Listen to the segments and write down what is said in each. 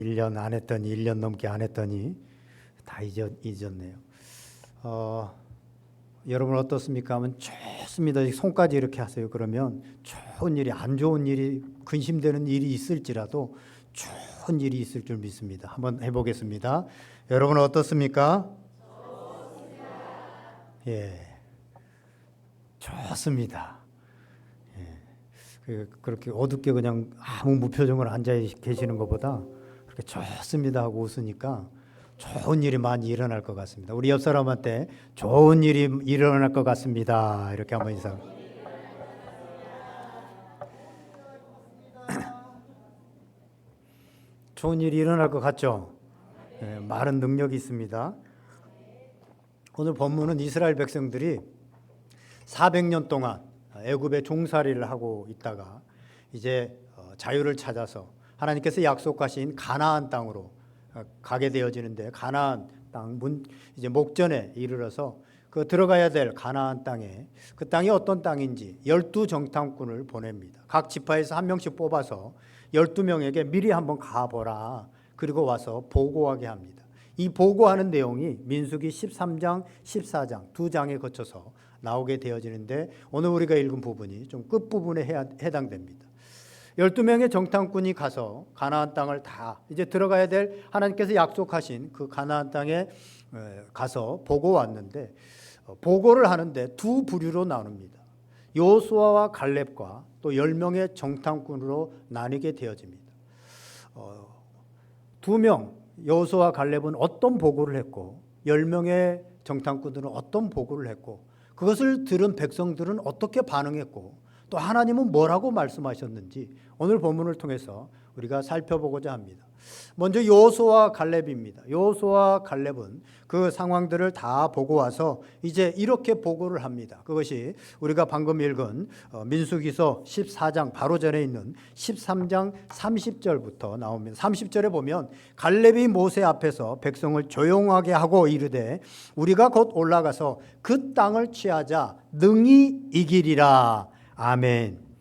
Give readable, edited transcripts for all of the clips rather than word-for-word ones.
1년 안 했더니 1년 넘게 안 했더니 다 잊었네요. 여러분 어떻습니까? 하면 좋습니다. 손까지 이렇게 하세요. 그러면 좋은 일이, 안 좋은 일이, 근심되는 일이 있을지라도 좋은 일이 있을 줄 믿습니다. 한번 해보겠습니다. 여러분 어떻습니까? 예, 좋습니다. 예, 그렇게 어둡게 그냥 아무 무표정으로 앉아 계시는 것보다 그렇게 좋습니다 하고 웃으니까 좋은 일이 많이 일어날 것 같습니다. 우리 옆 사람한테 좋은 일이 일어날 것 같습니다. 이렇게 한번 인사. 좋은 일이 일어날 것 같죠? 예, 말은 능력이 있습니다. 오늘 본문은 이스라엘 백성들이 400년 동안 애굽의 종살이를 하고 있다가 이제 자유를 찾아서 하나님께서 약속하신 가나안 땅으로 가게 되어지는데, 가나안 땅 이제 목전에 이르러서 그 들어가야 될 가나안 땅에, 그 땅이 어떤 땅인지 12정탐꾼을 보냅니다. 각 지파에서 한 명씩 뽑아서 12명에게 미리 한번 가보라, 그리고 와서 보고하게 합니다. 이 보고하는 내용이 민수기 13장, 14장 두 장에 거쳐서 나오게 되어지는데, 오늘 우리가 읽은 부분이 좀 끝부분에 해당됩니다. 12명의 정탐꾼이 가서 가나안 땅을 다 이제 들어가야 될 하나님께서 약속하신 그 가나안 땅에 가서 보고 왔는데, 보고를 하는데 두 부류로 나눕니다. 여호수아와 갈렙과 또 10명의 정탐꾼으로 나뉘게 되어집니다. 2명 여호수아와 갈렙은 어떤 보고를 했고 10명의 정탐꾼들은 어떤 보고를 했고, 그것을 들은 백성들은 어떻게 반응했고, 또 하나님은 뭐라고 말씀하셨는지 오늘 본문을 통해서 우리가 살펴보고자 합니다. 먼저 여호수아와 갈렙입니다. 여호수아와 갈렙은 그 상황들을 다 보고 와서 이제 이렇게 보고를 합니다. 그것이 우리가 방금 읽은 민수기서 14장 바로 전에 있는 13장 30절부터 나옵니다. 30절에 보면 갈렙이 모세 앞에서 백성을 조용하게 하고 이르되 우리가 곧 올라가서 그 땅을 취하자 능히 이기리라. 아멘.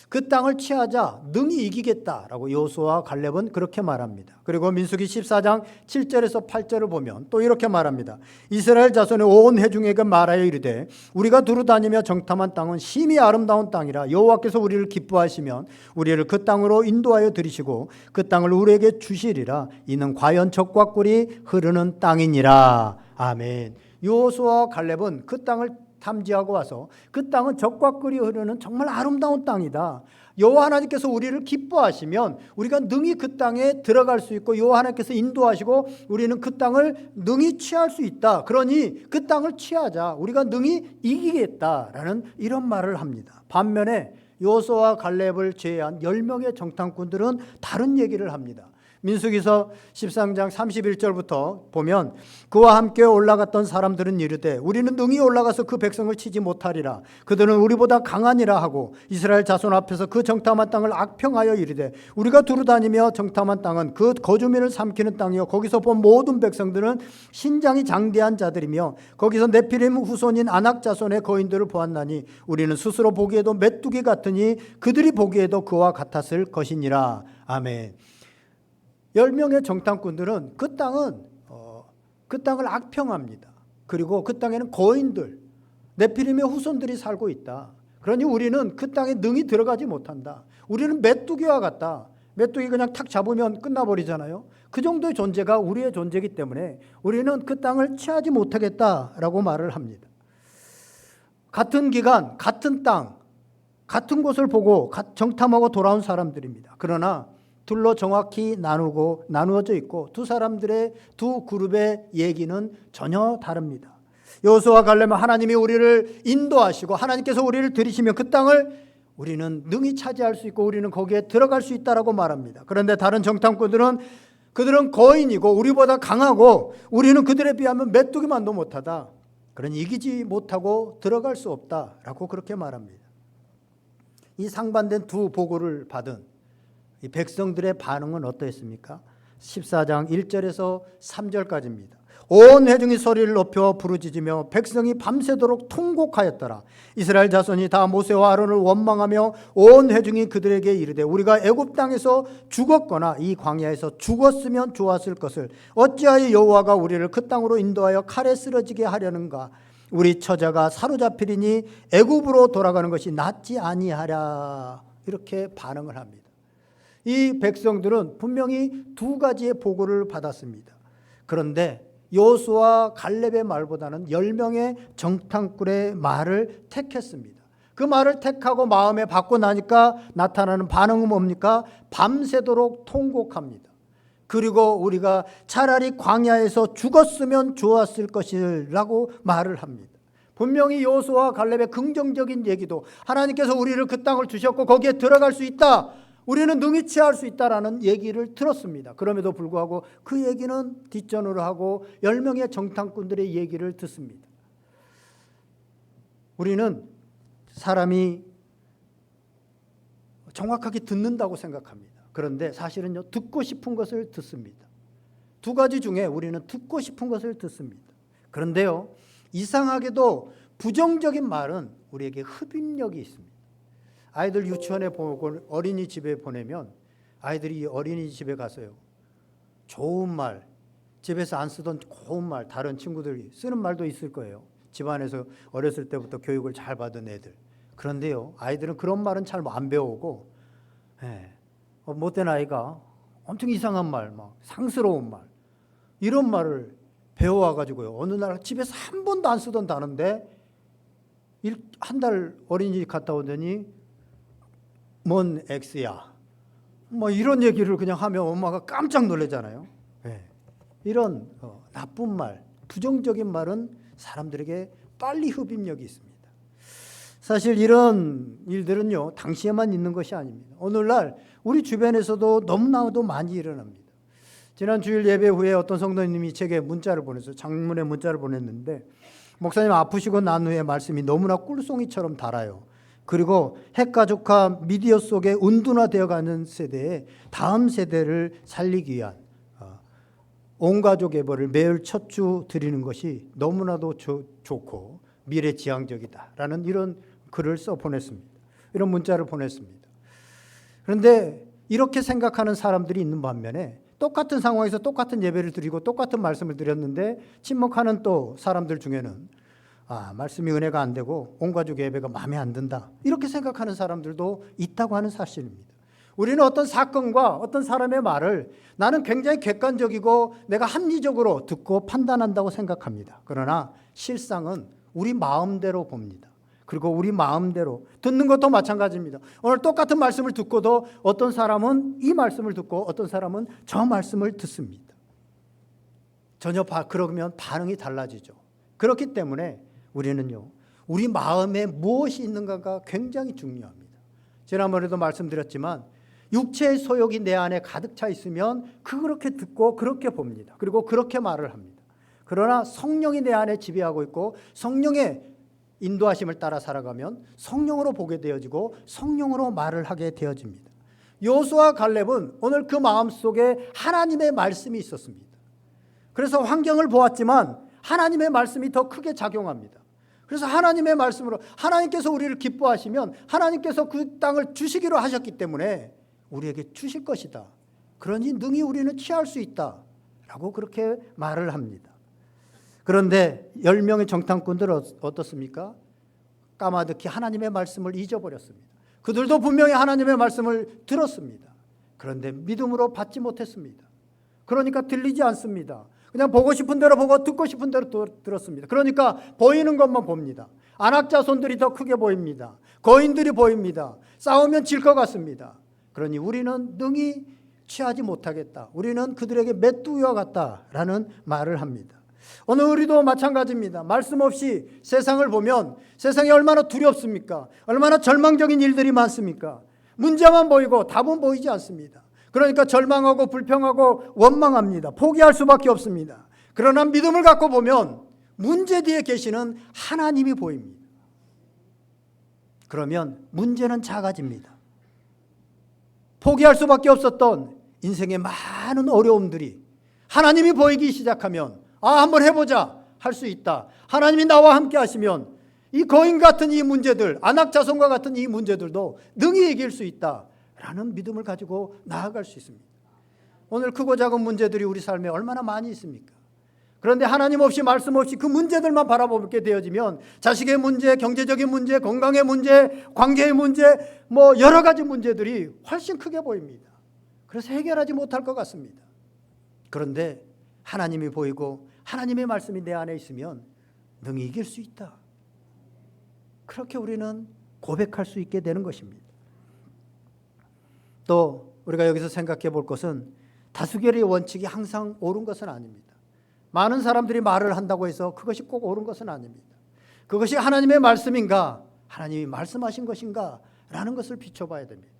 그 땅을 취하자 능히 이기겠다라고 여호수아와 갈렙은 그렇게 말합니다. 그리고 민수기 14장 7절에서 8절을 보면 또 이렇게 말합니다. 이스라엘 자손의 온 회중에게 말하여 이르되 우리가 두루 다니며 정탐한 땅은 심히 아름다운 땅이라 여호와께서 우리를 기뻐하시면 우리를 그 땅으로 인도하여 들이시고 그 땅을 우리에게 주시리라. 이는 과연 젖과 꿀이 흐르는 땅이니라. 아멘. 여호수아와 갈렙은 그 땅을 탐지하고 와서 그 땅은 젖과 꿀이 흐르는 정말 아름다운 땅이다. 여호와 하나님께서 우리를 기뻐하시면 우리가 능히 그 땅에 들어갈 수 있고, 여호와 하나님께서 인도하시고 우리는 그 땅을 능히 취할 수 있다. 그러니 그 땅을 취하자. 우리가 능히 이기겠다라는 이런 말을 합니다. 반면에 여호수아와 갈렙을 제외한 10명의 정탐꾼들은 다른 얘기를 합니다. 민수기서 13장 31절부터 보면 그와 함께 올라갔던 사람들은 이르되 우리는 능히 올라가서 그 백성을 치지 못하리라. 그들은 우리보다 강하니라 하고 이스라엘 자손 앞에서 그 정탐한 땅을 악평하여 이르되 우리가 두루 다니며 정탐한 땅은 그 거주민을 삼키는 땅이요 거기서 본 모든 백성들은 신장이 장대한 자들이며 거기서 네피림 후손인 아낙 자손의 거인들을 보았나니 우리는 스스로 보기에도 메뚜기 같으니 그들이 보기에도 그와 같았을 것이니라. 아멘. 10명의 정탐꾼들은 그 땅을 악평합니다. 그리고 그 땅에는 거인들, 네피림의 후손들이 살고 있다. 그러니 우리는 그 땅에 능히 들어가지 못한다. 우리는 메뚜기와 같다. 메뚜기 그냥 탁 잡으면 끝나버리잖아요. 그 정도의 존재가 우리의 존재이기 때문에 우리는 그 땅을 취하지 못하겠다라고 말을 합니다. 같은 기간, 같은 땅, 같은 곳을 보고 정탐하고 돌아온 사람들입니다. 그러나 둘로 정확히 나누어져 있고 두 사람들의 두 그룹의 얘기는 전혀 다릅니다. 여호수아와 갈렙은 하나님이 우리를 인도하시고 하나님께서 우리를 들이시면 그 땅을 우리는 능히 차지할 수 있고 우리는 거기에 들어갈 수 있다라고 말합니다. 그런데 다른 정탐꾼들은 그들은 거인이고 우리보다 강하고 우리는 그들에 비하면 메뚜기만도 못하다. 그러니 이기지 못하고 들어갈 수 없다라고 그렇게 말합니다. 이 상반된 두 보고를 받은 이 백성들의 반응은 어떠했습니까? 14장 1절에서 3절까지입니다. 온 회중이 소리를 높여 부르짖으며 백성이 밤새도록 통곡하였더라. 이스라엘 자손이 다 모세와 아론을 원망하며 온 회중이 그들에게 이르되 우리가 애굽 땅에서 죽었거나 이 광야에서 죽었으면 좋았을 것을 어찌하여 여호와가 우리를 그 땅으로 인도하여 칼에 쓰러지게 하려는가? 우리 처자가 사로잡히리니 애굽으로 돌아가는 것이 낫지 아니하랴. 이렇게 반응을 합니다. 이 백성들은 분명히 두 가지의 보고를 받았습니다. 그런데 여호수아 갈렙의 말보다는 10명의 정탐꾼의 말을 택했습니다. 그 말을 택하고 마음에 받고 나니까 나타나는 반응은 뭡니까? 밤새도록 통곡합니다. 그리고 우리가 차라리 광야에서 죽었으면 좋았을 것이라고 말을 합니다. 분명히 여호수아 갈렙의 긍정적인 얘기도 하나님께서 우리를 그 땅을 주셨고 거기에 들어갈 수 있다. 우리는 능히 취할 수 있다라는 얘기를 들었습니다. 그럼에도 불구하고 그 얘기는 뒷전으로 하고 10명의 정탐꾼들의 얘기를 듣습니다. 우리는 사람이 정확하게 듣는다고 생각합니다. 그런데 사실은요, 듣고 싶은 것을 듣습니다. 두 가지 중에 우리는 듣고 싶은 것을 듣습니다. 그런데요, 이상하게도 부정적인 말은 우리에게 흡입력이 있습니다. 아이들 유치원에 보고 어린이집에 보내면 아이들이 어린이집에 가서요, 좋은 말, 집에서 안 쓰던 고운 말, 다른 친구들이 쓰는 말도 있을 거예요. 집안에서 어렸을 때부터 교육을 잘 받은 애들. 그런데요, 아이들은 그런 말은 잘 안 배우고, 못된 아이가 엄청 이상한 말, 막 상스러운 말, 이런 말을 배워와가지고요, 어느 날 집에서 한 번도 안 쓰던 단어인데 한 달 어린이집 갔다 오더니 뭔 X야, 뭐 이런 얘기를 그냥 하면 엄마가 깜짝 놀라잖아요. 이런 나쁜 말, 부정적인 말은 사람들에게 빨리 흡입력이 있습니다. 사실 이런 일들은요, 당시에만 있는 것이 아닙니다. 오늘날 우리 주변에서도 너무나도 많이 일어납니다. 지난 주일 예배 후에 어떤 성도님이 제게 문자를 보냈어요. 장문의 문자를 보냈는데, 목사님 아프시고 난 후에 말씀이 너무나 꿀송이처럼 달아요. 그리고 핵가족화 미디어 속에 은둔화되어가는 세대에 다음 세대를 살리기 위한 온가족 예배를 매일 첫 주 드리는 것이 너무나도 좋고 미래지향적이다라는 이런 글을 써 보냈습니다. 이런 문자를 보냈습니다. 그런데 이렇게 생각하는 사람들이 있는 반면에 똑같은 상황에서 똑같은 예배를 드리고 똑같은 말씀을 드렸는데 침묵하는 또 사람들 중에는 말씀이 은혜가 안 되고 온가족 예배가 마음에 안 든다, 이렇게 생각하는 사람들도 있다고 하는 사실입니다. 우리는 어떤 사건과 어떤 사람의 말을 나는 굉장히 객관적이고 내가 합리적으로 듣고 판단한다고 생각합니다. 그러나 실상은 우리 마음대로 봅니다. 그리고 우리 마음대로 듣는 것도 마찬가지입니다. 오늘 똑같은 말씀을 듣고도 어떤 사람은 이 말씀을 듣고 어떤 사람은 저 말씀을 듣습니다. 전혀 그러면 반응이 달라지죠. 그렇기 때문에 우리는요, 우리 마음에 무엇이 있는가가 굉장히 중요합니다. 지난번에도 말씀드렸지만 육체의 소욕이 내 안에 가득 차 있으면 그렇게 듣고 그렇게 봅니다. 그리고 그렇게 말을 합니다. 그러나 성령이 내 안에 지배하고 있고 성령의 인도하심을 따라 살아가면 성령으로 보게 되어지고 성령으로 말을 하게 되어집니다. 여호수아 갈렙은 오늘 그 마음속에 하나님의 말씀이 있었습니다. 그래서 환경을 보았지만 하나님의 말씀이 더 크게 작용합니다. 그래서 하나님의 말씀으로 하나님께서 우리를 기뻐하시면 하나님께서 그 땅을 주시기로 하셨기 때문에 우리에게 주실 것이다. 그러니 능히 우리는 취할 수 있다 라고 그렇게 말을 합니다. 그런데 10명의 정탐꾼들은 어떻습니까? 까마득히 하나님의 말씀을 잊어버렸습니다. 그들도 분명히 하나님의 말씀을 들었습니다. 그런데 믿음으로 받지 못했습니다. 그러니까 들리지 않습니다. 그냥 보고 싶은 대로 보고 듣고 싶은 대로 들었습니다. 그러니까 보이는 것만 봅니다. 안악자손들이 더 크게 보입니다. 거인들이 보입니다. 싸우면 질 것 같습니다. 그러니 우리는 능히 취하지 못하겠다. 우리는 그들에게 메뚜기와 같다라는 말을 합니다. 오늘 우리도 마찬가지입니다. 말씀 없이 세상을 보면 세상이 얼마나 두렵습니까? 얼마나 절망적인 일들이 많습니까? 문제만 보이고 답은 보이지 않습니다. 그러니까 절망하고 불평하고 원망합니다. 포기할 수밖에 없습니다. 그러나 믿음을 갖고 보면 문제 뒤에 계시는 하나님이 보입니다. 그러면 문제는 작아집니다. 포기할 수밖에 없었던 인생의 많은 어려움들이 하나님이 보이기 시작하면 한번 해보자 할 수 있다. 하나님이 나와 함께 하시면 이 거인 같은 이 문제들, 안악자손과 같은 이 문제들도 능히 이길 수 있다라는 믿음을 가지고 나아갈 수 있습니다. 오늘 크고 작은 문제들이 우리 삶에 얼마나 많이 있습니까? 그런데 하나님 없이 말씀 없이 그 문제들만 바라보게 되어지면 자식의 문제, 경제적인 문제, 건강의 문제, 관계의 문제, 여러 가지 문제들이 훨씬 크게 보입니다. 그래서 해결하지 못할 것 같습니다. 그런데 하나님이 보이고 하나님의 말씀이 내 안에 있으면 능히 이길 수 있다. 그렇게 우리는 고백할 수 있게 되는 것입니다. 또 우리가 여기서 생각해 볼 것은 다수결의 원칙이 항상 옳은 것은 아닙니다. 많은 사람들이 말을 한다고 해서 그것이 꼭 옳은 것은 아닙니다. 그것이 하나님의 말씀인가, 하나님이 말씀하신 것인가 라는 것을 비춰봐야 됩니다.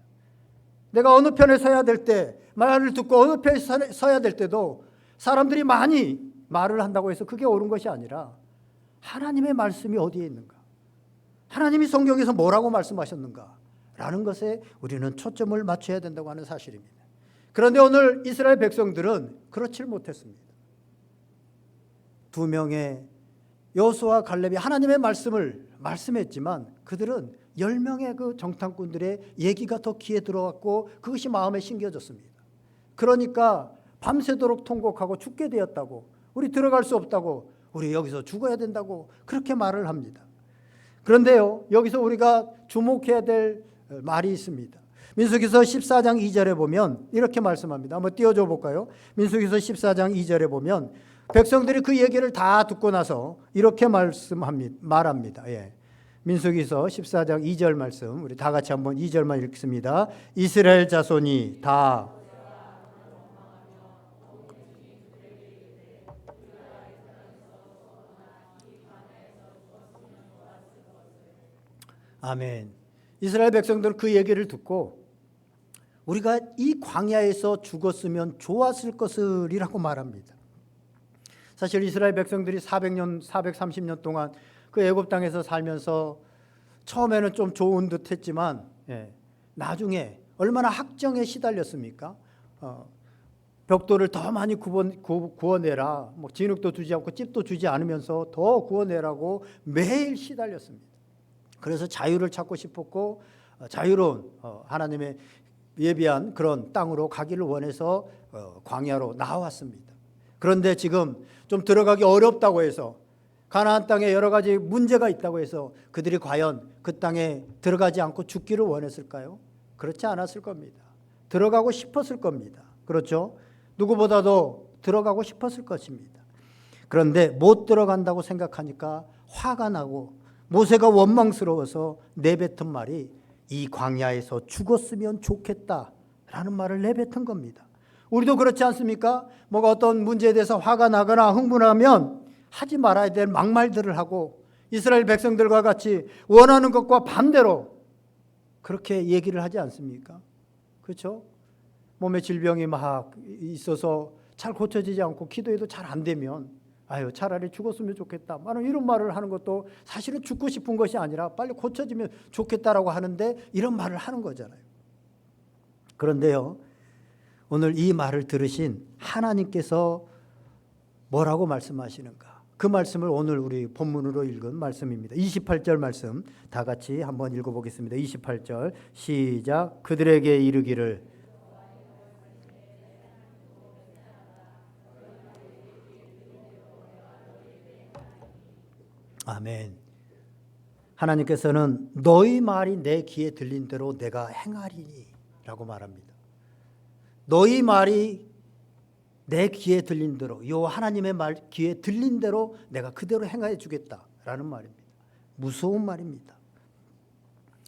내가 어느 편에 서야 될 때, 말을 듣고 어느 편에 서야 될 때도 사람들이 많이 말을 한다고 해서 그게 옳은 것이 아니라 하나님의 말씀이 어디에 있는가, 하나님이 성경에서 뭐라고 말씀하셨는가 라는 것에 우리는 초점을 맞춰야 된다고 하는 사실입니다. 그런데 오늘 이스라엘 백성들은 그렇지 못했습니다. 두 명의 여호수아와 갈렙이 하나님의 말씀을 말씀했지만 그들은 10명의 그 정탐꾼들의 얘기가 더 귀에 들어왔고 그것이 마음에 심겨졌습니다. 그러니까 밤새도록 통곡하고 죽게 되었다고, 우리 들어갈 수 없다고, 우리 여기서 죽어야 된다고 그렇게 말을 합니다. 그런데요, 여기서 우리가 주목해야 될 말이 있습니다. 민수기서 14장 2절에 보면 이렇게 말씀합니다. 한번 띄워줘 볼까요? 민수기서 14장 2절에 보면 백성들이 그 얘기를 다 듣고 나서 이렇게 말합니다. 민수기서 14장 2절 말씀, 우리 다 같이 한번 2절만 읽습니다. 이스라엘 자손이 다 아멘. 이스라엘 백성들은 그 얘기를 듣고 우리가 이 광야에서 죽었으면 좋았을 것이라고 말합니다. 사실 이스라엘 백성들이 430년 동안 그 애굽 땅에서 살면서 처음에는 좀 좋은 듯 했지만 나중에 얼마나 학정에 시달렸습니까? 벽돌을 더 많이 구워내라, 진흙도 주지 않고 찝도 주지 않으면서 더 구워내라고 매일 시달렸습니다. 그래서 자유를 찾고 싶었고 자유로운 하나님의 예비한 그런 땅으로 가기를 원해서 광야로 나왔습니다. 그런데 지금 좀 들어가기 어렵다고 해서, 가나안 땅에 여러 가지 문제가 있다고 해서 그들이 과연 그 땅에 들어가지 않고 죽기를 원했을까요? 그렇지 않았을 겁니다. 들어가고 싶었을 겁니다. 그렇죠? 누구보다도 들어가고 싶었을 것입니다. 그런데 못 들어간다고 생각하니까 화가 나고 모세가 원망스러워서 내뱉은 말이 이 광야에서 죽었으면 좋겠다라는 말을 내뱉은 겁니다. 우리도 그렇지 않습니까? 뭐가 어떤 문제에 대해서 화가 나거나 흥분하면 하지 말아야 될 막말들을 하고 이스라엘 백성들과 같이 원하는 것과 반대로 그렇게 얘기를 하지 않습니까? 그렇죠? 몸에 질병이 막 있어서 잘 고쳐지지 않고 기도해도 잘 안 되면 차라리 죽었으면 좋겠다, 이런 말을 하는 것도 사실은 죽고 싶은 것이 아니라 빨리 고쳐지면 좋겠다라고 하는데 이런 말을 하는 거잖아요. 그런데요, 오늘 이 말을 들으신 하나님께서 뭐라고 말씀하시는가? 그 말씀을 오늘 우리 본문으로 읽은 말씀입니다. 28절 말씀 다 같이 한번 읽어보겠습니다. 28절 시작. 그들에게 이르기를 아멘. 하나님께서는 너희 말이 내 귀에 들린 대로 내가 행하리니 라고 말합니다. 너희 말이 내 귀에 들린 대로, 요 하나님의 말 귀에 들린 대로 내가 그대로 행하여 주겠다라는 말입니다. 무서운 말입니다.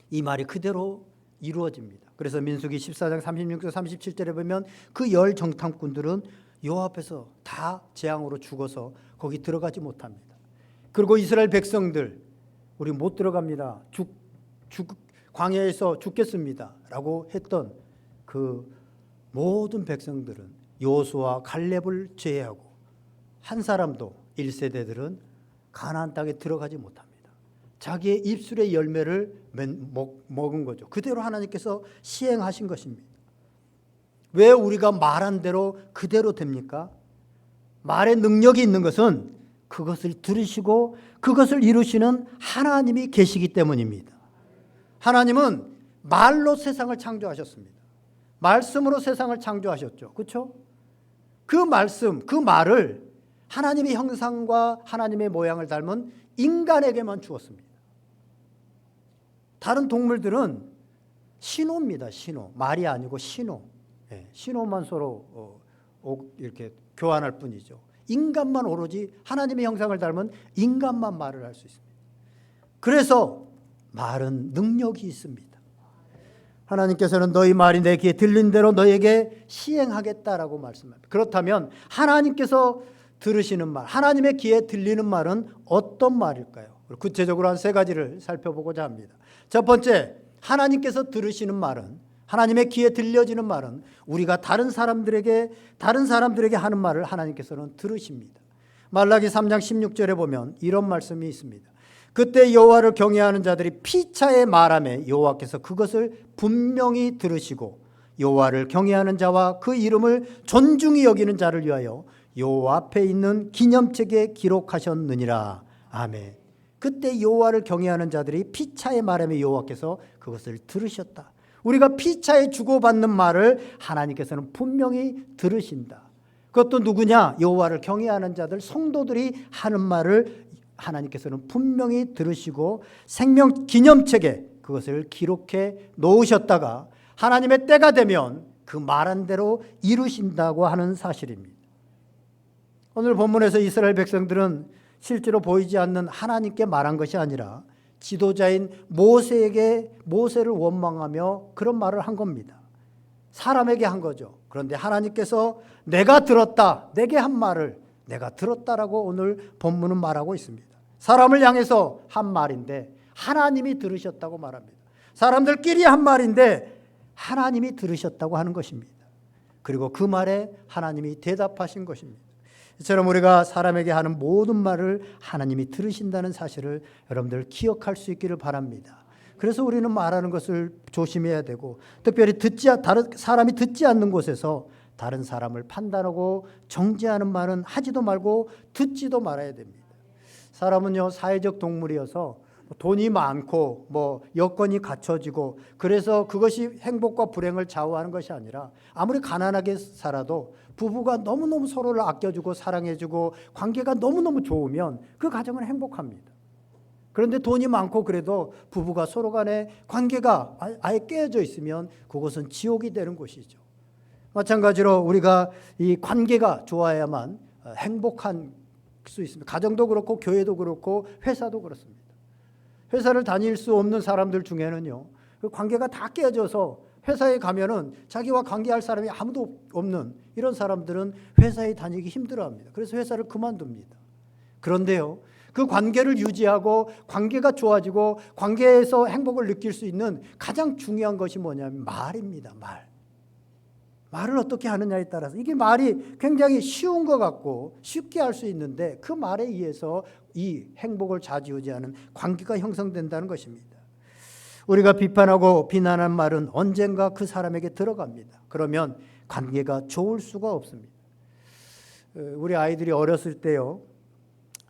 이 말이 그대로 이루어집니다. 그래서 민수기 14장 36절 37절에 보면 그 10 정탐꾼들은 요 앞에서 다 재앙으로 죽어서 거기 들어가지 못합니다. 그리고 이스라엘 백성들, 우리 못 들어갑니다. 광야에서 죽겠습니다 라고 했던 그 모든 백성들은 여호수아와 갈렙을 제외하고 한 사람도 1세대들은 가나안 땅에 들어가지 못합니다. 자기의 입술의 열매를 먹은 거죠. 그대로 하나님께서 시행하신 것입니다. 왜 우리가 말한 대로 그대로 됩니까? 말의 능력이 있는 것은 그것을 들으시고 그것을 이루시는 하나님이 계시기 때문입니다. 하나님은 말로 세상을 창조하셨습니다. 말씀으로 세상을 창조하셨죠. 그렇죠? 그 말씀, 그 말을 하나님의 형상과 하나님의 모양을 닮은 인간에게만 주었습니다. 다른 동물들은 신호입니다. 신호. 말이 아니고 신호. 신호만 서로 이렇게 교환할 뿐이죠. 인간만 오로지 하나님의 형상을 닮은 인간만 말을 할 수 있습니다. 그래서 말은 능력이 있습니다. 하나님께서는 너희 말이 내 귀에 들린 대로 너에게 시행하겠다라고 말씀합니다. 그렇다면 하나님께서 들으시는 말, 하나님의 귀에 들리는 말은 어떤 말일까요? 구체적으로 한 세 가지를 살펴보고자 합니다. 첫 번째, 하나님께서 들으시는 말은, 하나님의 귀에 들려지는 말은 우리가 다른 사람들에게 하는 말을 하나님께서는 들으십니다. 말라기 3장 16절에 보면 이런 말씀이 있습니다. 그때 여호와를 경외하는 자들이 피차에 말하매 여호와께서 그것을 분명히 들으시고 여호와를 경외하는 자와 그 이름을 존중히 여기는 자를 위하여 여호와 앞에 있는 기념책에 기록하셨느니라. 아멘. 그때 여호와를 경외하는 자들이 피차에 말하며 여호와께서 그것을 들으셨다. 우리가 피차에 주고받는 말을 하나님께서는 분명히 들으신다. 그것도 누구냐? 여호와를 경외하는 자들, 성도들이 하는 말을 하나님께서는 분명히 들으시고 생명 기념책에 그것을 기록해 놓으셨다가 하나님의 때가 되면 그 말한 대로 이루신다고 하는 사실입니다. 오늘 본문에서 이스라엘 백성들은 실제로 보이지 않는 하나님께 말한 것이 아니라 지도자인 모세를 원망하며 그런 말을 한 겁니다. 사람에게 한 거죠. 그런데 하나님께서 내가 들었다, 내게 한 말을 내가 들었다라고 오늘 본문은 말하고 있습니다. 사람을 향해서 한 말인데 하나님이 들으셨다고 말합니다. 사람들끼리 한 말인데 하나님이 들으셨다고 하는 것입니다. 그리고 그 말에 하나님이 대답하신 것입니다. 이처럼 우리가 사람에게 하는 모든 말을 하나님이 들으신다는 사실을 여러분들 기억할 수 있기를 바랍니다. 그래서 우리는 말하는 것을 조심해야 되고, 특별히 다른 사람이 듣지 않는 곳에서 다른 사람을 판단하고 정죄하는 말은 하지도 말고 듣지도 말아야 됩니다. 사람은요, 사회적 동물이어서 돈이 많고 여건이 갖춰지고 그래서 그것이 행복과 불행을 좌우하는 것이 아니라 아무리 가난하게 살아도 부부가 너무너무 서로를 아껴주고 사랑해주고 관계가 너무너무 좋으면 그 가정은 행복합니다. 그런데 돈이 많고 그래도 부부가 서로 간에 관계가 아예 깨어져 있으면 그것은 지옥이 되는 곳이죠. 마찬가지로 우리가 이 관계가 좋아야만 행복한 수 있습니다. 가정도 그렇고 교회도 그렇고 회사도 그렇습니다. 회사를 다닐 수 없는 사람들 중에는요, 그 관계가 다 깨져서 회사에 가면은 자기와 관계할 사람이 아무도 없는 이런 사람들은 회사에 다니기 힘들어합니다. 그래서 회사를 그만둡니다. 그런데요, 그 관계를 유지하고 관계가 좋아지고 관계에서 행복을 느낄 수 있는 가장 중요한 것이 뭐냐면 말입니다. 말을 어떻게 하느냐에 따라서 이게 말이 굉장히 쉬운 것 같고 쉽게 할 수 있는데 그 말에 의해서 이 행복을 좌지우지하는 관계가 형성된다는 것입니다. 우리가 비판하고 비난한 말은 언젠가 그 사람에게 들어갑니다. 그러면 관계가 좋을 수가 없습니다. 우리 아이들이 어렸을 때요,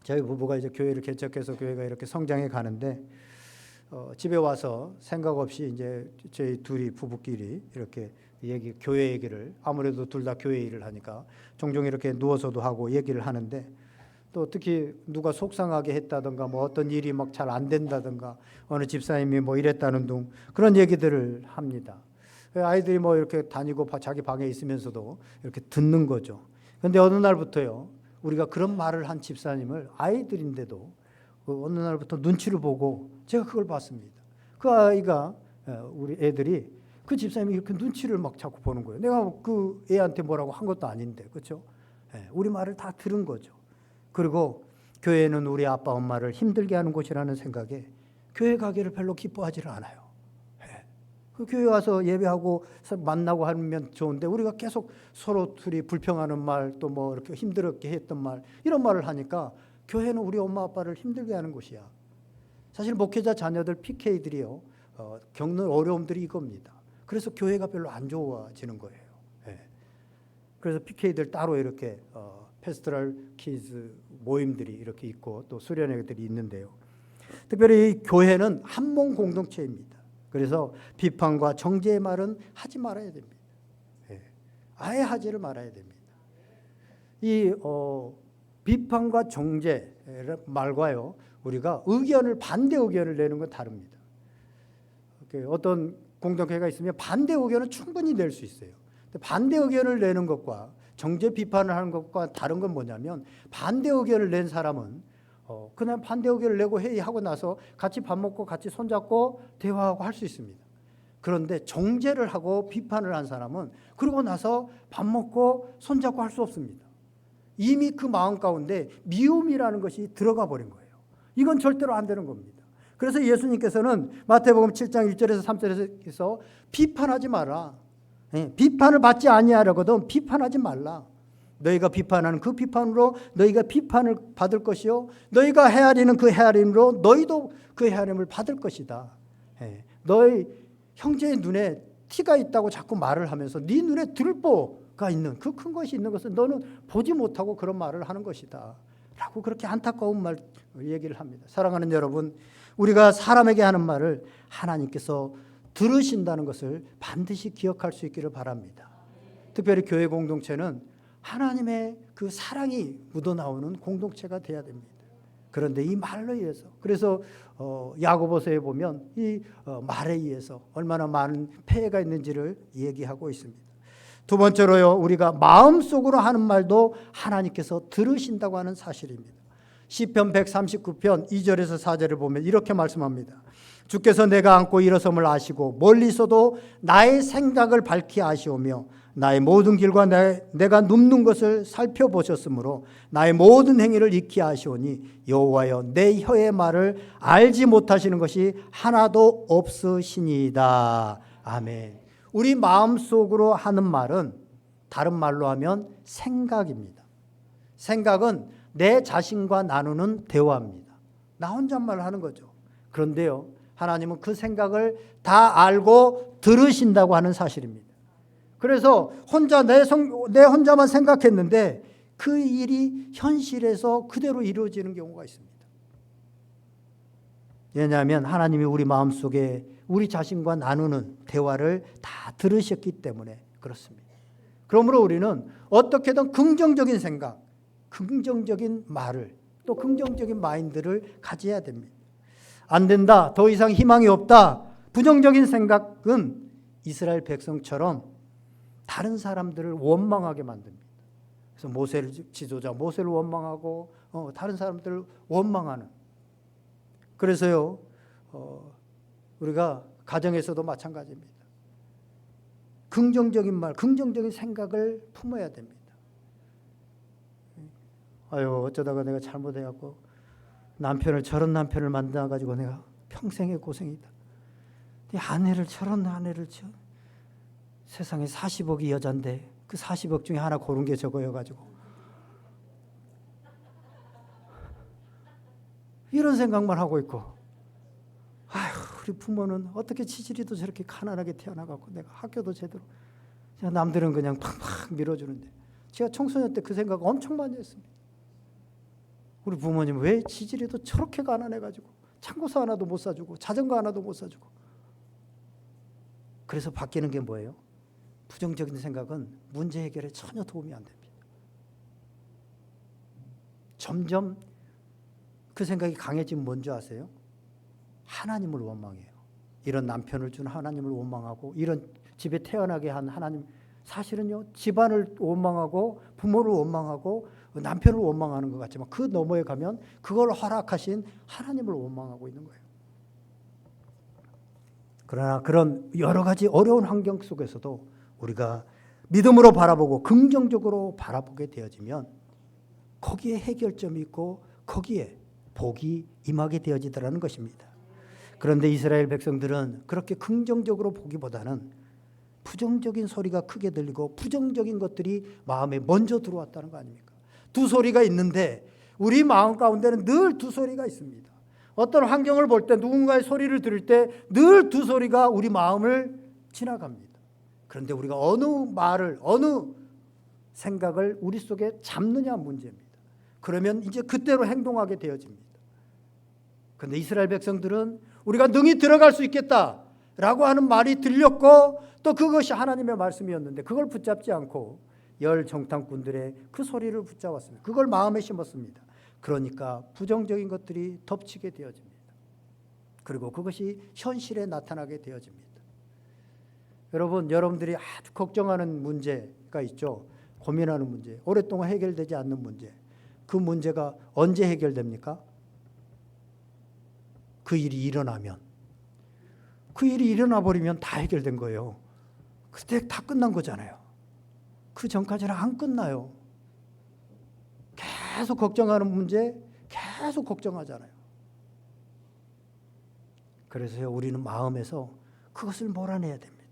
저희 부부가 이제 교회를 개척해서 교회가 이렇게 성장해 가는데 집에 와서 생각 없이 이제 저희 둘이 부부끼리 이렇게 교회 얘기를, 아무래도 둘 다 교회 일을 하니까 종종 이렇게 누워서도 하고 얘기를 하는데, 또 특히 누가 속상하게 했다든가 어떤 일이 막 잘 안 된다든가 어느 집사님이 이랬다는 등 그런 얘기들을 합니다. 아이들이 이렇게 다니고 자기 방에 있으면서도 이렇게 듣는 거죠. 그런데 어느 날부터요, 우리가 그런 말을 한 집사님을, 아이들인데도 어느 날부터 눈치를 보고 제가 그걸 봤습니다. 그 아이가, 우리 애들이 그 집사님이 이렇게 눈치를 막 자꾸 보는 거예요. 내가 그 애한테 뭐라고 한 것도 아닌데, 그렇죠? 우리 말을 다 들은 거죠. 그리고 교회는 우리 아빠 엄마를 힘들게 하는 곳이라는 생각에 교회 가기를 별로 기뻐하지를 않아요. 그 교회 와서 예배하고 만나고 하면 좋은데 우리가 계속 서로 둘이 불평하는 말, 또 이렇게 힘들게 했던 말, 이런 말을 하니까 교회는 우리 엄마 아빠를 힘들게 하는 곳이야. 사실 목회자 자녀들 PK들이요, 겪는 어려움들이 이겁니다. 그래서 교회가 별로 안 좋아지는 거예요. 그래서 PK들 따로 이렇게 페스토럴 키즈 모임들이 이렇게 있고 또 수련회들이 있는데요. 특별히 이 교회는 한 몸 공동체입니다. 그래서 비판과 정죄의 말은 하지 말아야 됩니다. 아예 하지를 말아야 됩니다. 이 비판과 정죄 말과요, 우리가 반대 의견을 내는 건 다릅니다. 어떤 공동체가 있으면 반대 의견은 충분히 낼 수 있어요. 반대 의견을 내는 것과 정죄 비판을 하는 것과 다른 건 뭐냐면, 반대 의견을 낸 사람은 그냥 반대 의견을 내고 회의하고 나서 같이 밥 먹고 같이 손잡고 대화하고 할 수 있습니다. 그런데 정죄를 하고 비판을 한 사람은 그러고 나서 밥 먹고 손잡고 할 수 없습니다. 이미 그 마음 가운데 미움이라는 것이 들어가 버린 거예요. 이건 절대로 안 되는 겁니다. 그래서 예수님께서는 마태복음 7장 1절에서 3절에서 비판하지 마라. 비판을 받지 아니하려거든 비판하지 말라. 너희가 비판하는 그 비판으로 너희가 비판을 받을 것이요, 너희가 헤아리는 그 헤아림으로 너희도 그 헤아림을 받을 것이다. 너희 형제의 눈에 티가 있다고 자꾸 말을 하면서 네 눈에 들보가 있는 그 큰 것이 있는 것은 너는 보지 못하고 그런 말을 하는 것이다 라고 그렇게 안타까운 말 얘기를 합니다. 사랑하는 여러분, 우리가 사람에게 하는 말을 하나님께서 들으신다는 것을 반드시 기억할 수 있기를 바랍니다. 특별히 교회 공동체는 하나님의 그 사랑이 묻어나오는 공동체가 돼야 됩니다. 그런데 이 말로 의해서, 그래서 야고보서에 보면 이 말에 의해서 얼마나 많은 폐해가 있는지를 얘기하고 있습니다. 두 번째로요, 우리가 마음속으로 하는 말도 하나님께서 들으신다고 하는 사실입니다. 시편 139편 2절에서 4절을 보면 이렇게 말씀합니다. 주께서 내가 앉고 일어섬을 아시고 멀리서도 나의 생각을 밝히 아시오며 나의 모든 길과 내가 눕는 것을 살펴보셨으므로 나의 모든 행위를 익히 아시오니 여호와여 내 혀의 말을 알지 못하시는 것이 하나도 없으시니이다. 아멘. 우리 마음속으로 하는 말은 다른 말로 하면 생각입니다. 생각은 내 자신과 나누는 대화입니다. 나 혼잣말 하는 거죠. 그런데요, 하나님은 그 생각을 다 알고 들으신다고 하는 사실입니다. 그래서 내 혼자만 생각했는데 그 일이 현실에서 그대로 이루어지는 경우가 있습니다. 왜냐하면 하나님이 우리 마음속에 우리 자신과 나누는 대화를 다 들으셨기 때문에 그렇습니다. 그러므로 우리는 어떻게든 긍정적인 생각, 긍정적인 말을, 또 긍정적인 마인드를 가져야 됩니다. 안 된다, 더 이상 희망이 없다, 부정적인 생각은 이스라엘 백성처럼 다른 사람들을 원망하게 만듭니다. 그래서 모세를 지도자 모세를 원망하고 다른 사람들을 원망하는. 그래서요, 우리가 가정에서도 마찬가지입니다. 긍정적인 말, 긍정적인 생각을 품어야 됩니다. 아유, 어쩌다가 내가 잘못해갖고 저런 남편을 만나가지고 내가 평생의 고생이다. 저런 아내를 세상에 40억이 여잔데 그 40억 중에 하나 고른 게 저거여가지고 이런 생각만 하고 있고, 아휴, 우리 부모는 어떻게 치질이도 저렇게 가난하게 태어나갖고 내가 학교도 제대로, 남들은 그냥 팍팍 밀어주는데 제가 청소년 때 그 생각 엄청 많이 했습니다. 우리 부모님 왜 치질이도 저렇게 가난해가지고 창고서 하나도 못 사주고 자전거 하나도 못 사주고. 그래서 바뀌는 게 뭐예요? 부정적인 생각은 문제 해결에 전혀 도움이 안 됩니다. 점점 그 생각이 강해지면 뭔지 아세요? 하나님을 원망해요. 이런 남편을 준 하나님을 원망하고, 이런 집에 태어나게 한 하나님, 사실은요, 집안을 원망하고 부모를 원망하고 남편을 원망하는 것 같지만 그 너머에 가면 그걸 허락하신 하나님을 원망하고 있는 거예요. 그러나 그런 여러 가지 어려운 환경 속에서도 우리가 믿음으로 바라보고 긍정적으로 바라보게 되어지면 거기에 해결점이 있고 거기에 복이 임하게 되어지더라는 것입니다. 그런데 이스라엘 백성들은 그렇게 긍정적으로 보기보다는 부정적인 소리가 크게 들리고 부정적인 것들이 마음에 먼저 들어왔다는 거 아닙니까? 두 소리가 있는데 우리 마음 가운데는 늘 두 소리가 있습니다. 어떤 환경을 볼 때, 누군가의 소리를 들을 때 늘 두 소리가 우리 마음을 지나갑니다. 그런데 우리가 어느 말을, 어느 생각을 우리 속에 잡느냐 문제입니다. 그러면 이제 그때로 행동하게 되어집니다. 그런데 이스라엘 백성들은 우리가 능히 들어갈 수 있겠다라고 하는 말이 들렸고 또 그것이 하나님의 말씀이었는데 그걸 붙잡지 않고 열 정탐꾼들의 그 소리를 붙잡았습니다. 그걸 마음에 심었습니다. 그러니까 부정적인 것들이 덮치게 되어집니다. 그리고 그것이 현실에 나타나게 되어집니다. 여러분, 여러분들이 아주 걱정하는 문제가 있죠. 고민하는 문제, 오랫동안 해결되지 않는 문제. 그 문제가 언제 해결됩니까? 그 일이 일어나면. 그 일이 일어나 버리면 다 해결된 거예요. 그때 다 끝난 거잖아요. 그 전까지는 안 끝나요. 계속 걱정하는 문제, 계속 걱정하잖아요. 그래서 우리는 마음에서 그것을 몰아내야 됩니다.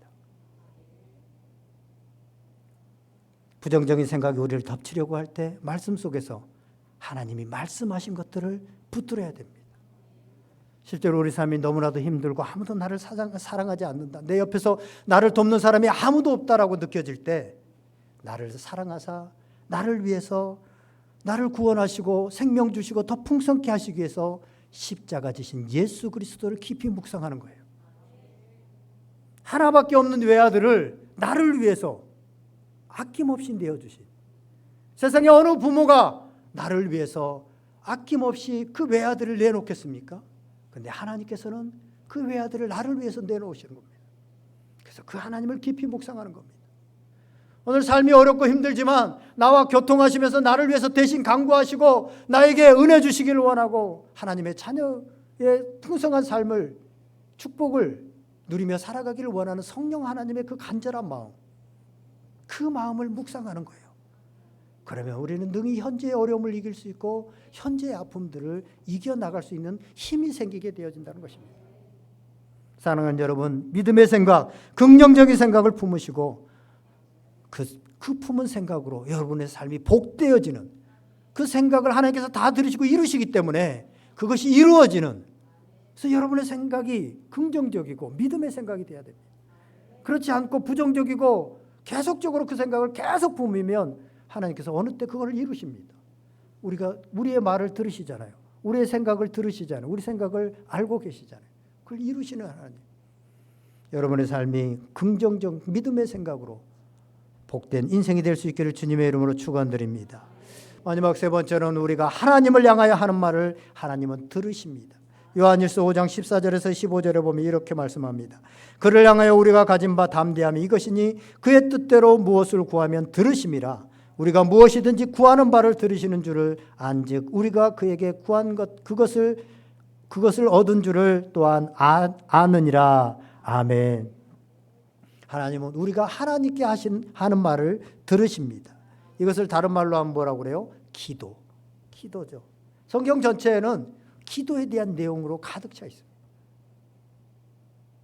부정적인 생각이 우리를 덮치려고 할 때 말씀 속에서 하나님이 말씀하신 것들을 붙들어야 됩니다. 실제로 우리 삶이 너무나도 힘들고 아무도 나를 사랑하지 않는다. 내 옆에서 나를 돕는 사람이 아무도 없다라고 느껴질 때 나를 사랑하사 나를 위해서 나를 구원하시고 생명 주시고 더 풍성케 하시기 위해서 십자가 지신 예수 그리스도를 깊이 묵상하는 거예요. 하나밖에 없는 외아들을 나를 위해서 아낌없이 내어주신, 세상에 어느 부모가 나를 위해서 아낌없이 그 외아들을 내놓겠습니까? 그런데 하나님께서는 그 외아들을 나를 위해서 내놓으시는 겁니다. 그래서 그 하나님을 깊이 묵상하는 겁니다. 오늘 삶이 어렵고 힘들지만 나와 교통하시면서 나를 위해서 대신 간구하시고 나에게 은혜 주시기를 원하고 하나님의 자녀의 풍성한 삶을, 축복을 누리며 살아가기를 원하는 성령 하나님의 그 간절한 마음, 그 마음을 묵상하는 거예요. 그러면 우리는 능히 현재의 어려움을 이길 수 있고 현재의 아픔들을 이겨나갈 수 있는 힘이 생기게 되어진다는 것입니다. 사랑하는 여러분, 믿음의 생각, 긍정적인 생각을 품으시고 그 품은 생각으로 여러분의 삶이 복되어지는, 그 생각을 하나님께서 다 들으시고 이루시기 때문에 그것이 이루어지는, 그래서 여러분의 생각이 긍정적이고 믿음의 생각이 돼야 됩니다. 그렇지 않고 부정적이고 계속적으로 그 생각을 계속 품으면 하나님께서 어느 때 그걸 이루십니다. 우리의 말을 들으시잖아요. 우리의 생각을 들으시잖아요. 우리 생각을 알고 계시잖아요. 그걸 이루시는 하나님. 여러분의 삶이 긍정적 믿음의 생각으로 복된 인생이 될 수 있기를 주님의 이름으로 축원드립니다. 마지막 세 번째는 우리가 하나님을 향하여 하는 말을 하나님은 들으십니다. 요한일서 5장 14절에서 15절에 보면 이렇게 말씀합니다. 그를 향하여 우리가 가진 바 담대함이 이것이니 그의 뜻대로 무엇을 구하면 들으심이라. 우리가 무엇이든지 구하는 바를 들으시는 줄을 안즉 우리가 그에게 구한 것 그것을 얻은 줄을 또한 아느니라. 아멘. 하나님은 우리가 하나님께 하는 말을 들으십니다. 이것을 다른 말로 하면 뭐라고 그래요? 기도죠. 성경 전체에는 기도에 대한 내용으로 가득 차 있습니다.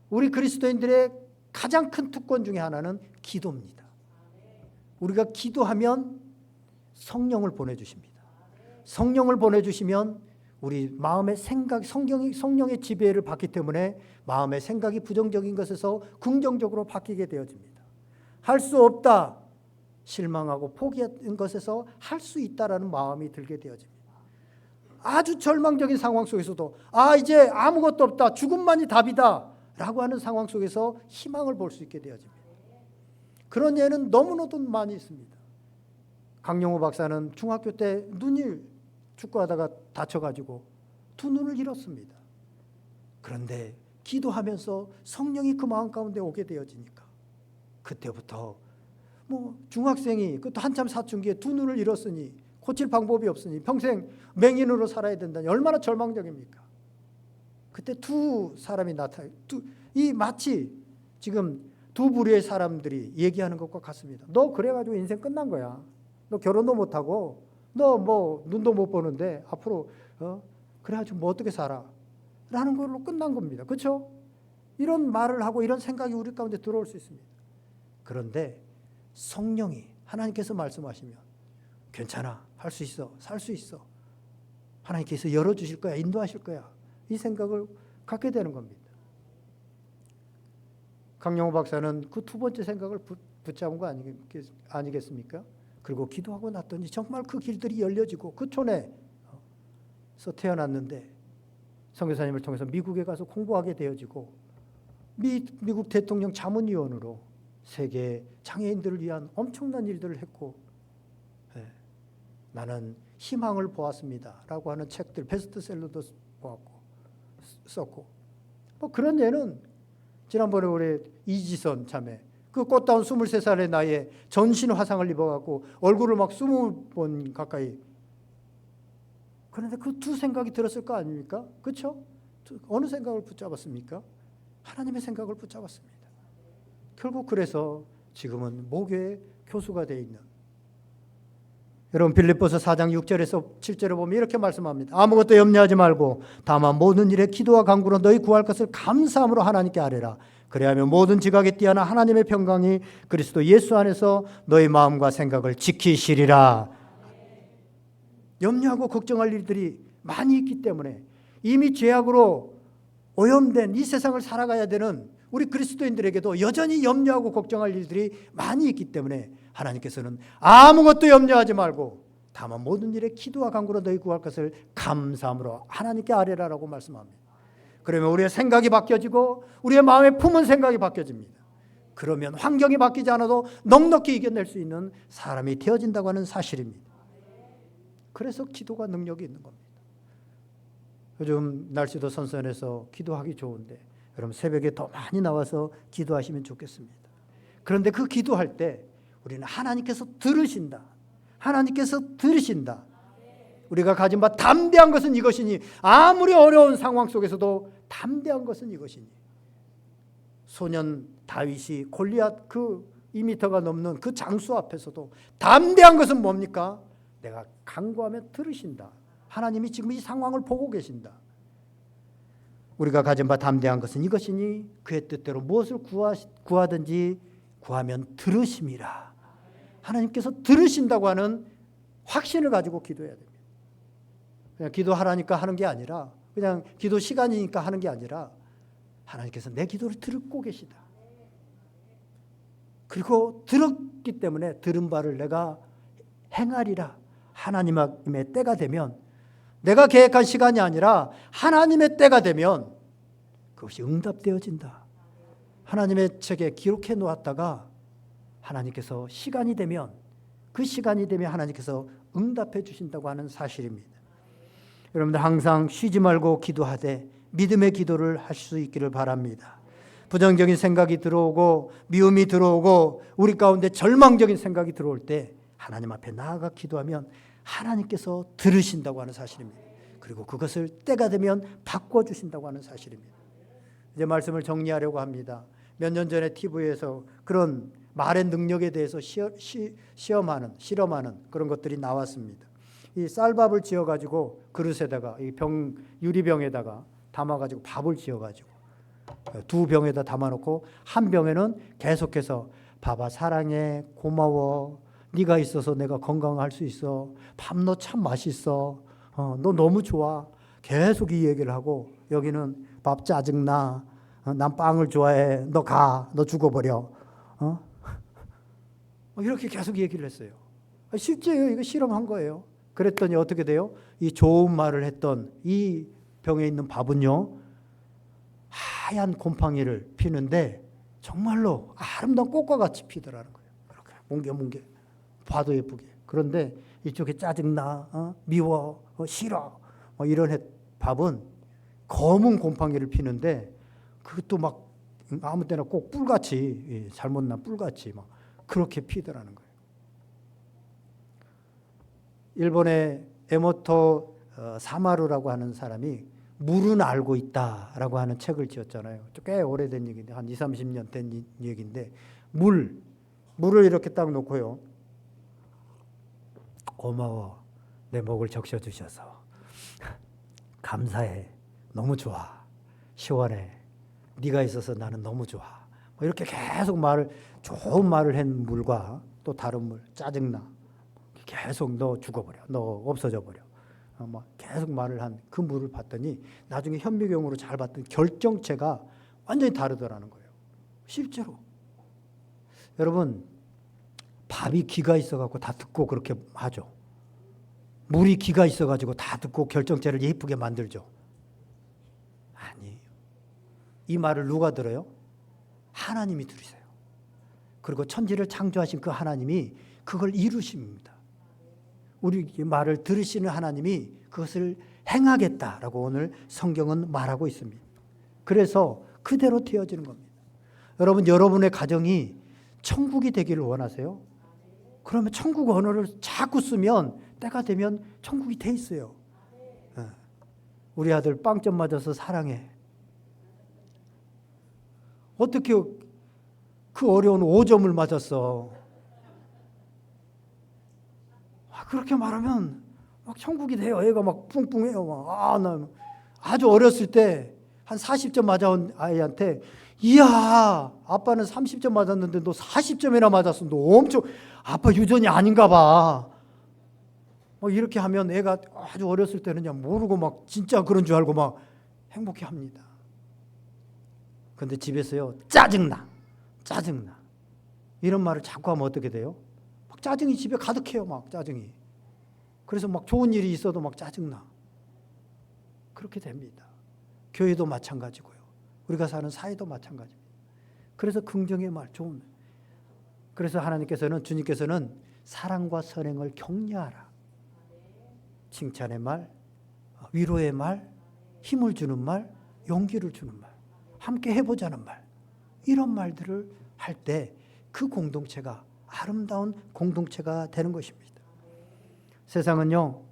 우리 그리스도인들의 가장 큰 특권 중에 하나는 기도입니다. 우리가 기도하면 성령을 보내주십니다. 성령을 보내주시면 우리 마음의 생각, 성령의 지배를 받기 때문에 마음의 생각이 부정적인 것에서 긍정적으로 바뀌게 되어집니다. 할 수 없다, 실망하고 포기한 것에서 할 수 있다라는 마음이 들게 되어집니다. 아주 절망적인 상황 속에서도 이제 아무것도 없다, 죽음만이 답이다 라고 하는 상황 속에서 희망을 볼 수 있게 되어집니다. 그런 예는 너무나도 많이 있습니다. 강영호 박사는 중학교 때 눈이 축구하다가 다쳐가지고 두 눈을 잃었습니다. 그런데 기도하면서 성령이 그 마음 가운데 오게 되어지니까 그때부터 중학생이 그것도 한참 사춘기에 두 눈을 잃었으니 고칠 방법이 없으니 평생 맹인으로 살아야 된다니 얼마나 절망적입니까? 그때 두 사람이 이 마치 지금 두 부류의 사람들이 얘기하는 것과 같습니다. 너 그래가지고 인생 끝난 거야. 너 결혼도 못하고 너 눈도 못 보는데 앞으로 그래가지고 어떻게 살아? 라는 걸로 끝난 겁니다. 그렇죠? 이런 말을 하고 이런 생각이 우리 가운데 들어올 수 있습니다. 그런데 성령이 하나님께서 말씀하시면 괜찮아, 할 수 있어, 살 수 있어, 하나님께서 열어주실 거야, 인도하실 거야, 이 생각을 갖게 되는 겁니다. 강영호 박사는 그 두 번째 생각을 붙잡은 거 아니겠습니까? 그리고 기도하고 났더니 정말 그 길들이 열려지고 그 촌에서 태어났는데 선교사님을 통해서 미국에 가서 공부하게 되어지고 미국 대통령 자문위원으로 세계 장애인들을 위한 엄청난 일들을 했고, 나는 희망을 보았습니다 라고 하는 책들 베스트셀러도 보았고 썼고, 뭐 그런 예는 지난번에 우리 이지선 자매 그 꽃다운 23살의 나이에 전신 화상을 입어갖고 얼굴을 막 20번 가까이, 그런데 그 두 생각이 들었을 거 아닙니까? 그렇죠? 어느 생각을 붙잡았습니까? 하나님의 생각을 붙잡았습니다. 결국 그래서 지금은 모교의 교수가 되어 있는, 여러분 빌립보서 4장 6절에서 7절에 보면 이렇게 말씀합니다. 아무것도 염려하지 말고 다만 모든 일에 기도와 간구로 너희 구할 것을 감사함으로 하나님께 아뢰라. 그래야면 모든 지각에 뛰어나 하나님의 평강이 그리스도 예수 안에서 너희 마음과 생각을 지키시리라. 염려하고 걱정할 일들이 많이 있기 때문에 이미 죄악으로 오염된 이 세상을 살아가야 되는 우리 그리스도인들에게도 여전히 염려하고 걱정할 일들이 많이 있기 때문에 하나님께서는 아무것도 염려하지 말고 다만 모든 일에 기도와 간구로 너희 구할 것을 감사함으로 하나님께 아뢰라라고 말씀합니다. 그러면 우리의 생각이 바뀌어지고 우리의 마음에 품은 생각이 바뀌어집니다. 그러면 환경이 바뀌지 않아도 넉넉히 이겨낼 수 있는 사람이 되어진다고 하는 사실입니다. 그래서 기도가 능력이 있는 겁니다. 요즘 날씨도 선선해서 기도하기 좋은데 여러분 새벽에 더 많이 나와서 기도하시면 좋겠습니다. 그런데 그 기도할 때 우리는 하나님께서 들으신다. 하나님께서 들으신다. 우리가 가진 바 담대한 것은 이것이니, 아무리 어려운 상황 속에서도 담대한 것은 이것이니, 소년 다윗이 골리앗 그 2미터가 넘는 그 장수 앞에서도 담대한 것은 뭡니까? 내가 간구하면 들으신다. 하나님이 지금 이 상황을 보고 계신다. 우리가 가진 바 담대한 것은 이것이니 그의 뜻대로 무엇을 구하든지 구하면 들으심이라. 하나님께서 들으신다고 하는 확신을 가지고 기도해야 됩니다. 그냥 기도하라니까 하는 게 아니라, 그냥 기도 시간이니까 하는 게 아니라 하나님께서 내 기도를 듣고 계시다. 그리고 들었기 때문에 들은 바를 내가 행하리라. 하나님의 때가 되면, 내가 계획한 시간이 아니라 하나님의 때가 되면 그것이 응답되어진다. 하나님의 책에 기록해 놓았다가 하나님께서 시간이 되면, 그 시간이 되면 하나님께서 응답해 주신다고 하는 사실입니다. 여러분들 항상 쉬지 말고 기도하되 믿음의 기도를 할 수 있기를 바랍니다. 부정적인 생각이 들어오고 미움이 들어오고 우리 가운데 절망적인 생각이 들어올 때 하나님 앞에 나아가 기도하면 하나님께서 들으신다고 하는 사실입니다. 그리고 그것을 때가 되면 바꿔주신다고 하는 사실입니다. 이제 말씀을 정리하려고 합니다. 몇 년 전에 TV에서 그런 말의 능력에 대해서 실험하는 그런 것들이 나왔습니다. 이 쌀밥을 지어가지고 그릇에다가 이 유리병에다가 담아가지고 밥을 지어가지고 두 병에다 담아놓고 한 병에는 계속해서 밥아 사랑해 고마워 네가 있어서 내가 건강할 수 있어 밥 너 참 맛있어 너 너무 좋아 계속 이 얘기를 하고, 여기는 밥 짜증나 난 빵을 좋아해 너 가 너 죽어버려 이렇게 계속 얘기를 했어요. 실제요. 이거 실험한 거예요. 그랬더니 어떻게 돼요? 이 좋은 말을 했던 이 병에 있는 밥은요, 하얀 곰팡이를 피는데 정말로 아름다운 꽃과 같이 피더라는 거예요. 이렇게 뭉게 봐도 예쁘게. 그런데 이쪽에 짜증나 미워 싫어 이런 밥은 검은 곰팡이를 피는데 그것도 막 아무 때나 꼭 뿔같이 잘못 난 뿔같이 막 그렇게 피더라는 거예요. 일본의 에모토 사마루라고 하는 사람이 물은 알고 있다라고 하는 책을 지었잖아요. 꽤 오래된 얘기인데 한 20, 30년 된 얘기인데 물을 이렇게 딱 놓고요. 고마워. 내 목을 적셔주셔서. 감사해. 너무 좋아. 시원해. 네가 있어서 나는 너무 좋아. 이렇게 계속 좋은 말을 한 물과 또 다른 물, 짜증나. 계속 너 죽어버려. 너 없어져 버려. 계속 말을 한 그 물을 봤더니 나중에 현미경으로 잘 봤더니 결정체가 완전히 다르더라는 거예요. 실제로. 여러분, 밥이 기가 있어갖고 다 듣고 그렇게 하죠. 물이 기가 있어가지고 다 듣고 결정체를 예쁘게 만들죠. 아니에요. 이 말을 누가 들어요? 하나님이 들으세요. 그리고 천지를 창조하신 그 하나님이 그걸 이루십니다. 우리 말을 들으시는 하나님이 그것을 행하겠다라고 오늘 성경은 말하고 있습니다. 그래서 그대로 되어지는 겁니다. 여러분, 여러분의 가정이 천국이 되기를 원하세요? 그러면 천국 언어를 자꾸 쓰면 때가 되면 천국이 돼 있어요. 우리 아들 빵점 맞아서 사랑해. 어떻게 그 어려운 5점을 맞았어? 그렇게 말하면 막 천국이 돼요. 애가 막 뿡뿡해요. 나 아주 어렸을 때 한 40점 맞아온 아이한테, 이야, 아빠는 30점 맞았는데 너 40점이나 맞았어. 너 엄청 아빠 유전이 아닌가 봐. 이렇게 하면 애가 아주 어렸을 때는 그냥 모르고 막 진짜 그런 줄 알고 막 행복해 합니다. 그런데 집에서요, 짜증나. 이런 말을 자꾸 하면 어떻게 돼요? 막 짜증이 집에 가득해요. 막 짜증이. 그래서 막 좋은 일이 있어도 막 짜증나. 그렇게 됩니다. 교회도 마찬가지고요. 우리가 사는 사회도 마찬가지입니다. 그래서 긍정의 말, 좋은 말. 그래서 하나님께서는, 주님께서는 사랑과 선행을 격려하라. 칭찬의 말, 위로의 말, 힘을 주는 말, 용기를 주는 말, 함께 해보자는 말, 이런 말들을 할 때 그 공동체가 아름다운 공동체가 되는 것입니다. 세상은요,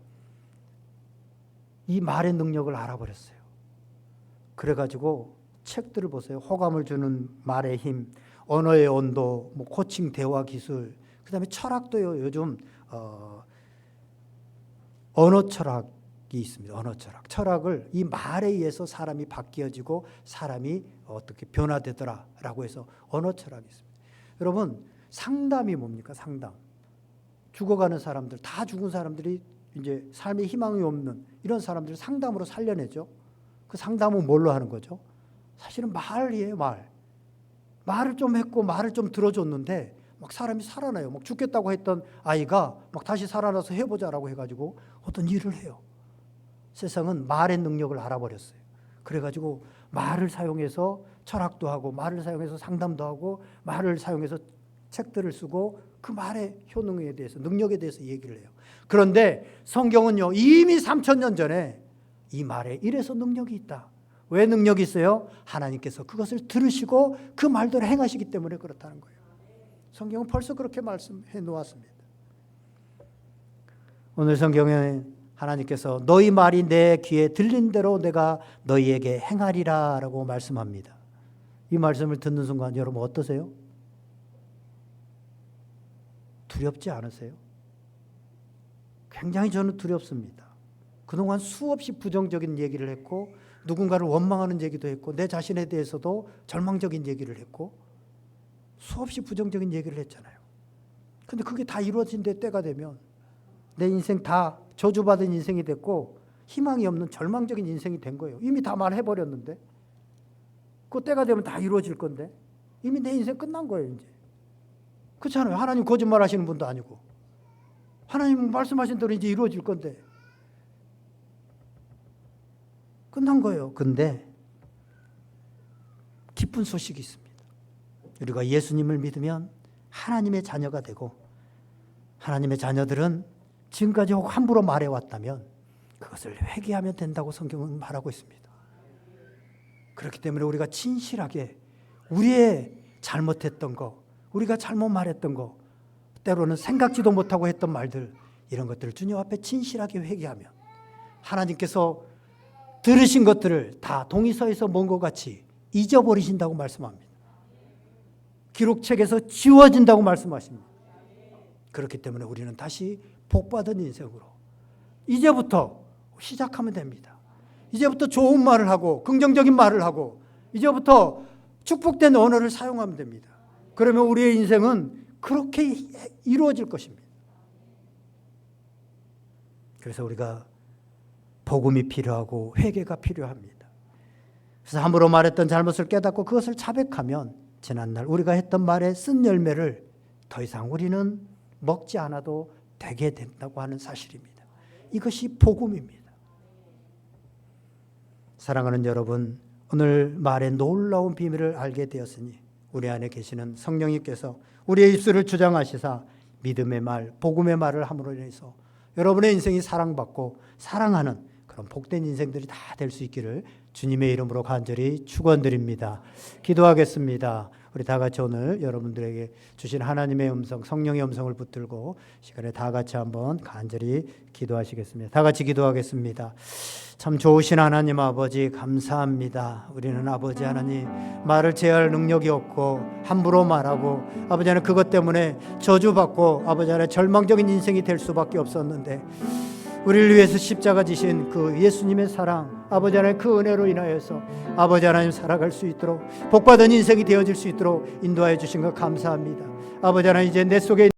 이 말의 능력을 알아버렸어요. 그래가지고 책들을 보세요. 호감을 주는 말의 힘, 언어의 온도, 코칭 대화 기술, 그 다음에 철학도요. 요즘 언어 철학이 있습니다. 언어 철학. 철학을 이 말에 의해서 사람이 바뀌어지고 사람이 어떻게 변화되더라라고 해서 언어 철학이 있습니다. 여러분, 상담이 뭡니까? 상담. 죽어가는 사람들, 다 죽은 사람들이 이제 삶에 희망이 없는 이런 사람들을 상담으로 살려내죠. 그 상담은 뭘로 하는 거죠? 사실은 말이에요, 말. 말을 좀 했고 말을 좀 들어줬는데 막 사람이 살아나요. 막 죽겠다고 했던 아이가 막 다시 살아나서 해보자라고 해가지고 어떤 일을 해요. 세상은 말의 능력을 알아버렸어요. 그래가지고 말을 사용해서 철학도 하고 말을 사용해서 상담도 하고 말을 사용해서 책들을 쓰고 그 말의 효능에 대해서, 능력에 대해서 얘기를 해요. 그런데 성경은요, 이미 3000년 전에 이 말에 이래서 능력이 있다. 왜 능력이 있어요? 하나님께서 그것을 들으시고 그 말대로 행하시기 때문에 그렇다는 거예요. 성경은 벌써 그렇게 말씀해 놓았습니다. 오늘 성경에 하나님께서 너희 말이 내 귀에 들린 대로 내가 너희에게 행하리라 라고 말씀합니다. 이 말씀을 듣는 순간 여러분 어떠세요? 두렵지 않으세요? 굉장히 저는 두렵습니다. 그동안 수없이 부정적인 얘기를 했고 누군가를 원망하는 얘기도 했고 내 자신에 대해서도 절망적인 얘기를 했고 수없이 부정적인 얘기를 했잖아요. 근데 그게 다 이루어진 때가 되면 내 인생 다 저주받은 인생이 됐고 희망이 없는 절망적인 인생이 된 거예요. 이미 다 말해버렸는데 그 때가 되면 다 이루어질 건데 이미 내 인생 끝난 거예요. 이제 그렇잖아요. 하나님 거짓말 하시는 분도 아니고 하나님 말씀하신 대로 이제 이루어질 건데 끝난 거예요. 근데 기쁜 소식이 있습니다. 우리가 예수님을 믿으면 하나님의 자녀가 되고 하나님의 자녀들은 지금까지 함부로 말해왔다면 그것을 회개하면 된다고 성경은 말하고 있습니다. 그렇기 때문에 우리가 진실하게 우리의 잘못했던 거, 우리가 잘못 말했던 거, 때로는 생각지도 못하고 했던 말들, 이런 것들을 주님 앞에 진실하게 회개하면 하나님께서 들으신 것들을 다 동의서에서 먼 것 같이 잊어버리신다고 말씀합니다. 기록책에서 지워진다고 말씀하십니다. 그렇기 때문에 우리는 다시 복받은 인생으로 이제부터 시작하면 됩니다. 이제부터 좋은 말을 하고 긍정적인 말을 하고 이제부터 축복된 언어를 사용하면 됩니다. 그러면 우리의 인생은 그렇게 이루어질 것입니다. 그래서 우리가 복음이 필요하고 회개가 필요합니다. 그래서 함부로 말했던 잘못을 깨닫고 그것을 자백하면 지난날 우리가 했던 말에 쓴 열매를 더 이상 우리는 먹지 않아도 되게 된다고 하는 사실입니다. 이것이 복음입니다. 사랑하는 여러분, 오늘 말의 놀라운 비밀을 알게 되었으니 우리 안에 계시는 성령님께서 우리의 입술을 주장하시사 믿음의 말, 복음의 말을 함으로 인해서 여러분의 인생이 사랑받고 사랑하는 그런 복된 인생들이 다 될 수 있기를 주님의 이름으로 간절히 축원드립니다. 기도하겠습니다. 우리 다 같이 오늘 여러분들에게 주신 하나님의 음성, 성령의 음성을 붙들고 시간에 다 같이 한번 간절히 기도하시겠습니다. 다 같이 기도하겠습니다. 참 좋으신 하나님 아버지 감사합니다. 우리는 아버지 하나님 말을 제어할 능력이 없고 함부로 말하고 아버지 하나님 그것 때문에 저주받고 아버지 하나님 절망적인 인생이 될 수밖에 없었는데 우리를 위해서 십자가 지신 그 예수님의 사랑, 아버지 하나님 그 은혜로 인하여서 아버지 하나님 살아갈 수 있도록 복받은 인생이 되어질 수 있도록 인도하여 주신 것 감사합니다. 아버지 하나님 이제 내 속에